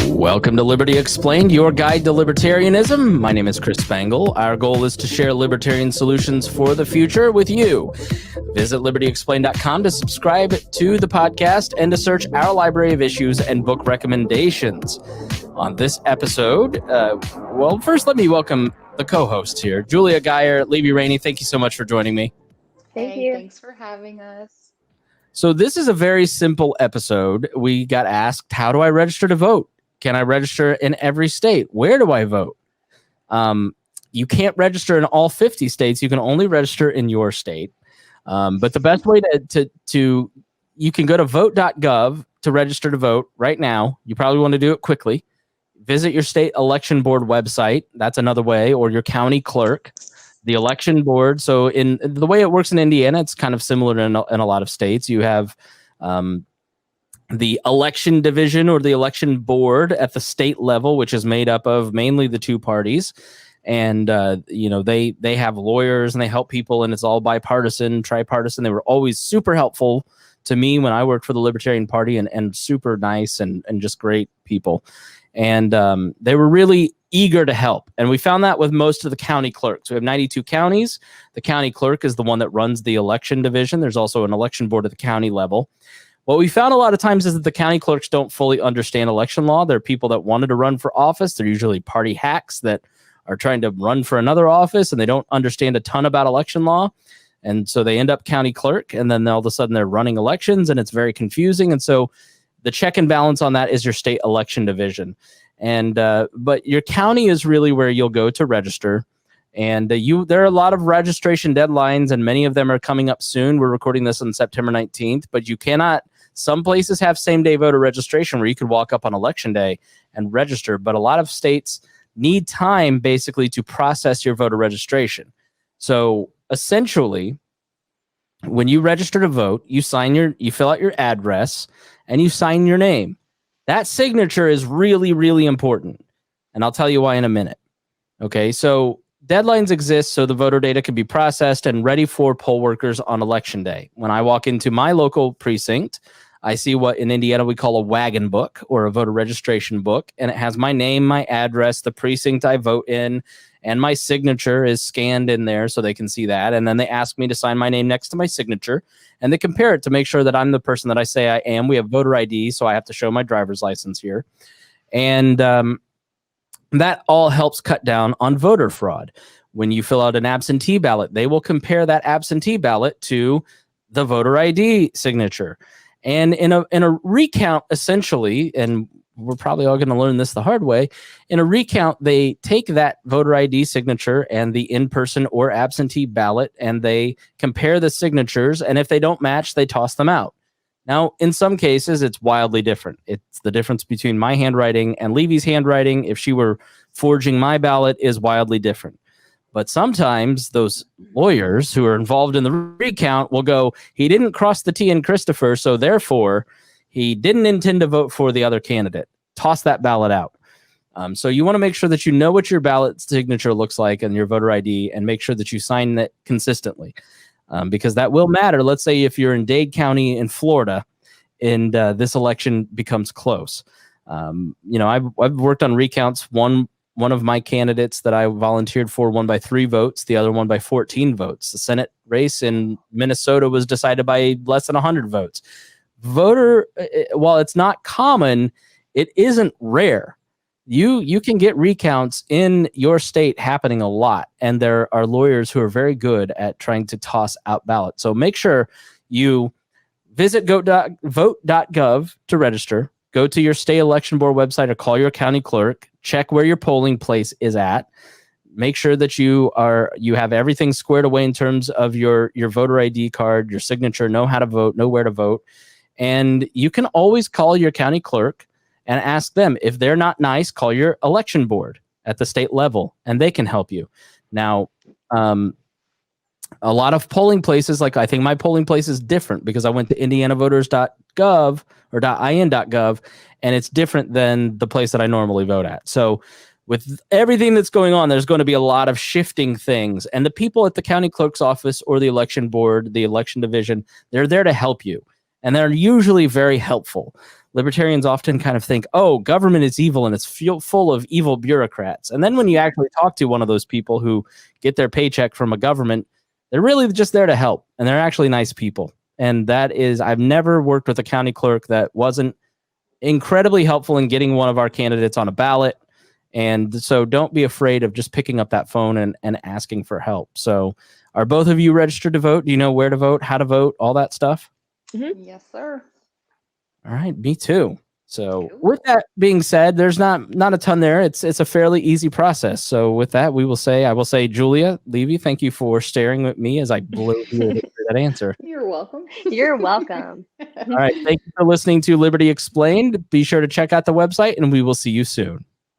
Welcome to Liberty Explained, your guide to libertarianism. My name is Chris Spangle. Our goal is to share libertarian solutions for the future with you. Visit libertyexplained.com to subscribe to the podcast and to search our library of issues and book recommendations. On this episode, first let me welcome the co-hosts here. Julia Geyer, Levy Rainey, thank you so much for joining me. Thank you. Thanks for having us. So this is a very simple episode. We got asked, how do I register to vote? Can I register in every state? Where do I vote? You can't register in all 50 states. You can only register in your state. But the best way to you can go to vote.gov to register to vote right now. You probably want to do it quickly. Visit your state election board website. That's another way, or your county clerk, the election board. So in the way it works in Indiana, it's kind of similar in a lot of states. You have the election division or the election board at the state level, which is made up of mainly the two parties. And, they have lawyers and they help people, and it's all bipartisan, tripartisan. They were always super helpful to me when I worked for the Libertarian Party, and super nice and just great people. And they were really eager to help. And we found that with most of the county clerks. We have 92 counties. The county clerk is the one that runs the election division. There's also an election board at the county level. What we found a lot of times is that the county clerks don't fully understand election law. They're people that wanted to run for office. They're usually party hacks that are trying to run for another office, and they don't understand a ton about election law. And so they end up county clerk, and then all of a sudden they're running elections, and it's very confusing. And so the check and balance on that is your state election division. And but your county is really where you'll go to register. And there are a lot of registration deadlines, and many of them are coming up soon. We're recording this on September 19th, but you cannot. Some places have same-day voter registration where you could walk up on election day and register, but a lot of states need time basically to process your voter registration. So essentially, when you register to vote, you fill out your address and you sign your name. That signature is really, really important, and I'll tell you why in a minute. Okay, so deadlines exist so the voter data can be processed and ready for poll workers on election day. When I walk into my local precinct, I see what in Indiana we call a wagon book, or a voter registration book, and it has my name, my address, the precinct I vote in, and my signature is scanned in there so they can see that. And then they ask me to sign my name next to my signature, and they compare it to make sure that I'm the person that I say I am. We have voter ID, so I have to show my driver's license here. And that all helps cut down on voter fraud. When you fill out an absentee ballot, they will compare that absentee ballot to the voter ID signature. And in a recount, essentially, and we're probably all going to learn this the hard way, in a recount, they take that voter ID signature and the in-person or absentee ballot, and they compare the signatures, and if they don't match, they toss them out. Now, in some cases, it's wildly different. It's the difference between my handwriting and Levy's handwriting, if she were forging my ballot, is wildly different. But sometimes those lawyers who are involved in the recount will go, he didn't cross the T in Christopher, so therefore he didn't intend to vote for the other candidate. Toss that ballot out. So you want to make sure that you know what your ballot signature looks like and your voter ID, and make sure that you sign it consistently, because that will matter. Let's say if you're in Dade County in Florida and this election becomes close. I've worked on recounts. One of my candidates that I volunteered for won by 3 votes. The other won by 14 votes. The Senate race in Minnesota was decided by less than 100 votes. While it's not common, it isn't rare. You can get recounts in your state happening a lot, and there are lawyers who are very good at trying to toss out ballots. So make sure you visit vote.gov to register. Go to your state election board website or call your county clerk. Check where your polling place is at. Make sure that you have everything squared away in terms of your voter ID card, your signature, know how to vote, know where to vote. And you can always call your county clerk and ask them. If they're not nice, call your election board at the state level, and they can help you. Now, a lot of polling places, like I think my polling place is different because I went to indianavoters.gov or .in.gov, and it's different than the place that I normally vote at. So with everything that's going on, there's going to be a lot of shifting things. And the people at the county clerk's office or the election board, the election division, they're there to help you. And they're usually very helpful. libertarians often kind of think, oh, government is evil and it's full of evil bureaucrats. And then when you actually talk to one of those people who get their paycheck from a government, they're really just there to help. And they're actually nice people. And that is, I've never worked with a county clerk that wasn't incredibly helpful in getting one of our candidates on a ballot. And so don't be afraid of just picking up that phone and asking for help. So are both of you registered to vote? Do you know where to vote, how to vote, all that stuff? Yes, sir. All right, me too. So with that being said, there's not a ton there. It's a fairly easy process. So with that, I will say, Julia, Levy, thank you for staring at me as I blew through that answer. You're welcome. You're welcome. All right, thank you for listening to Liberty Explained. Be sure to check out the website, and we will see you soon.